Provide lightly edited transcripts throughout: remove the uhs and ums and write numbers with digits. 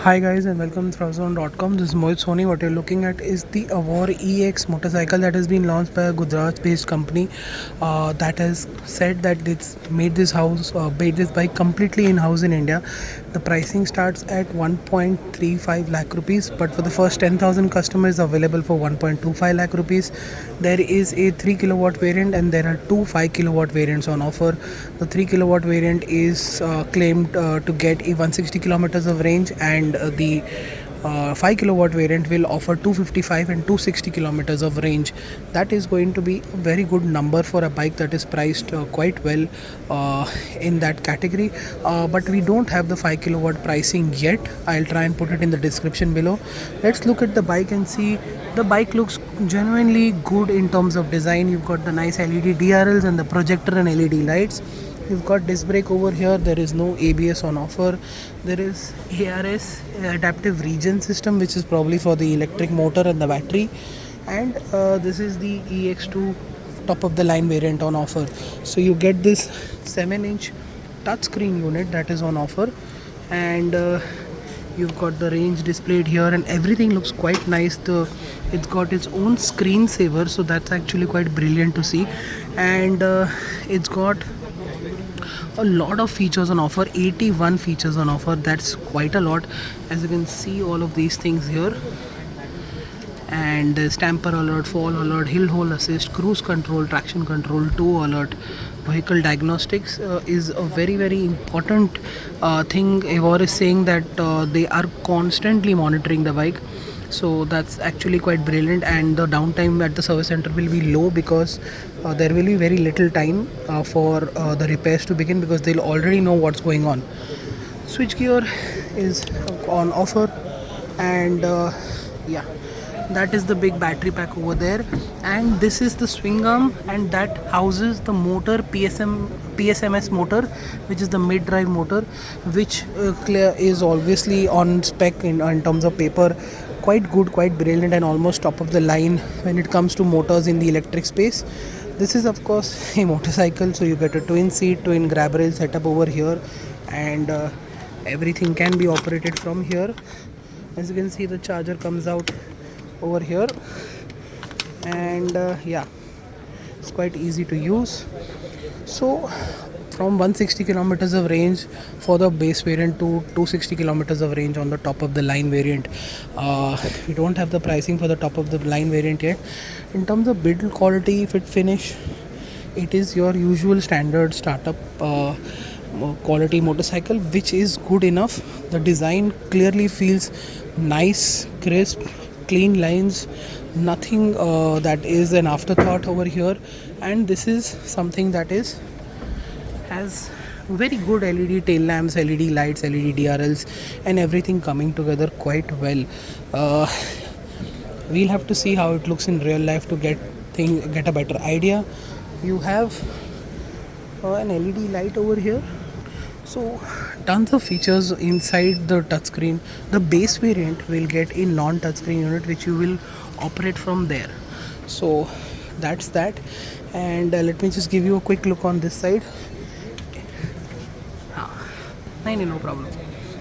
Hi guys and welcome to Throwzone.com. This is Mohit Soni. What you're looking at is the Avore EX motorcycle that has been launched by a Gujarat-based company that has said that it's made this bike completely in-house in India. The pricing starts at 1.35 lakh rupees, but for the first 10,000 customers available for 1.25 lakh rupees. There is a 3 kilowatt variant and there are two 5 kilowatt variants on offer. The 3 kilowatt variant is claimed to get a 160 kilometers of range, and the 5 kilowatt variant will offer 255 and 260 kilometers of range. That is going to be a very good number for a bike that is priced quite well in that category. But we don't have the 5 kilowatt pricing yet. I'll try and put it in the description below. Let's look at the bike and see. The bike looks genuinely good in terms of design. You've got the nice LED DRLs and the projector and LED lights. You've got disc brake over here. There is no ABS on offer. There is ARS, adaptive regen system, which is probably for the electric motor and the battery. And this is the EX2 top of the line variant on offer. So you get this 7-inch touchscreen unit that is on offer, and you've got the range displayed here, and everything looks quite nice. It's got its own screensaver, so that's actually quite brilliant to see. And it's got a lot of features on offer, 81 features on offer. That's quite a lot. As you can see, all of these things here, and stamper alert, fall alert, hill hold assist, cruise control, traction control, tow alert, vehicle diagnostics is a very important thing. Avore is saying that they are constantly monitoring the bike, so that's actually quite brilliant. And the downtime at the service center will be low, because there will be very little time for the repairs to begin, because they'll already know what's going on. Switch gear is on offer, and yeah, that is the big battery pack over there. And this is the swing arm, and that houses the motor, PSMS motor, which is the mid drive motor, which is obviously on spec in terms of paper. Quite good, quite brilliant, and almost top of the line when it comes to motors in the electric space. This is of course a motorcycle, so you get a twin seat, twin grab rail setup over here, and everything can be operated from here. As you can see, the charger comes out over here, and yeah, it's quite easy to use. So from 160 kilometers of range for the base variant to 260 kilometers of range on the top of the line variant. We don't have the pricing for the top of the line variant yet. In terms of build quality, fit finish, it is your usual standard startup quality motorcycle, which is good enough. The design clearly feels nice, crisp, clean lines, nothing that is an afterthought over here. And this is something that has very good LED tail lamps, LED lights, LED DRLs, and everything coming together quite well. We'll have to see how it looks in real life to get a better idea. You have an LED light over here. So tons of features inside the touchscreen. The base variant will get a non-touchscreen unit, which you will operate from there. So that's that. And let me just give you a quick look on this side. No problem.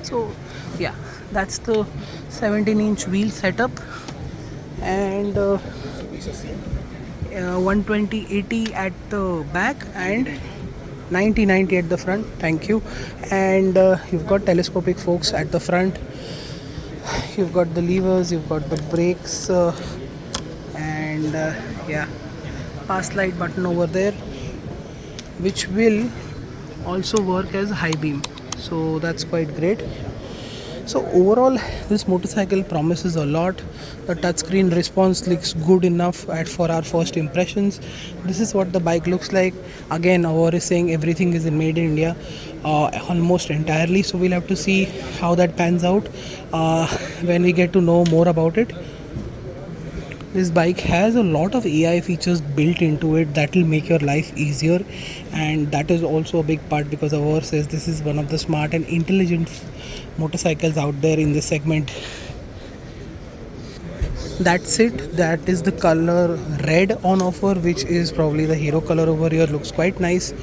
So yeah, that's the 17-inch wheel setup, and 120/80 at the back and 90/90 at the front. Thank you. And you've got telescopic forks at the front. You've got the levers, you've got the brakes, and yeah, pass light button over there, which will also work as high beam. So that's quite great. So overall, this motorcycle promises a lot. The touchscreen response looks good enough for our first impressions. This is what the bike looks like. Again, Avore is saying everything is made in India, almost entirely. So we'll have to see how that pans out when we get to know more about it. This bike has a lot of AI features built into it that will make your life easier, and that is also a big part, because Avore says this is one of the smart and intelligent motorcycles out there in this segment. That's it. That is the color red on offer, which is probably the hero color over here. Looks quite nice.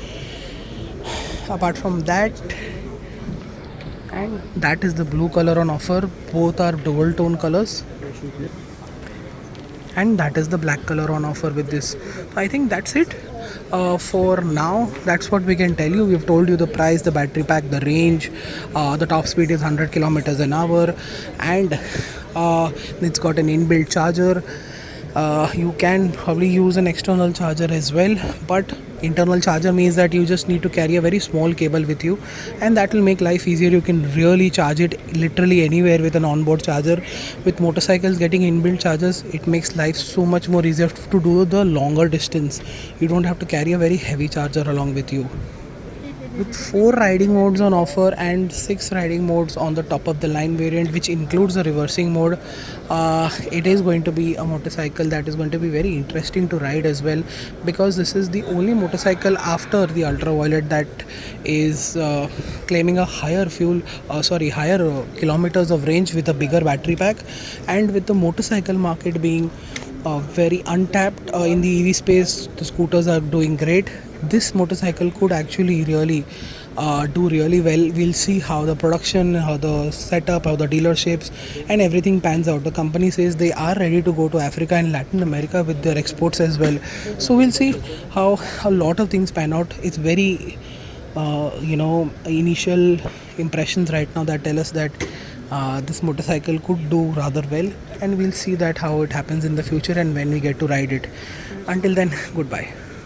Apart from that, and that is the blue color on offer. Both are dual tone colors, and that is the black color on offer with this. I think that's it for now. That's what we can tell you. We've told you the price, the battery pack, the range, the top speed is 100 kilometers an hour, and it's got an inbuilt charger. You can probably use an external charger as well, but internal charger means that you just need to carry a very small cable with you, and that will make life easier. You can really charge it literally anywhere with an onboard charger. With motorcycles getting inbuilt chargers, it makes life so much more easier to do the longer distance. You don't have to carry a very heavy charger along with you. With 4 riding modes on offer and 6 riding modes on the top of the line variant, which includes the reversing mode, it is going to be a motorcycle that is going to be very interesting to ride as well, because this is the only motorcycle after the ultraviolet that is claiming a higher kilometers of range with a bigger battery pack. And with the motorcycle market being very untapped in the EV space, the scooters are doing great. This motorcycle could actually really do really well. We'll see how the production, how the setup, how the dealerships and everything pans out. The company says they are ready to go to Africa and Latin America with their exports as well. So we'll see how a lot of things pan out. It's very initial impressions right now that tell us that this motorcycle could do rather well, and we'll see that how it happens in the future and when we get to ride it. Until then, goodbye.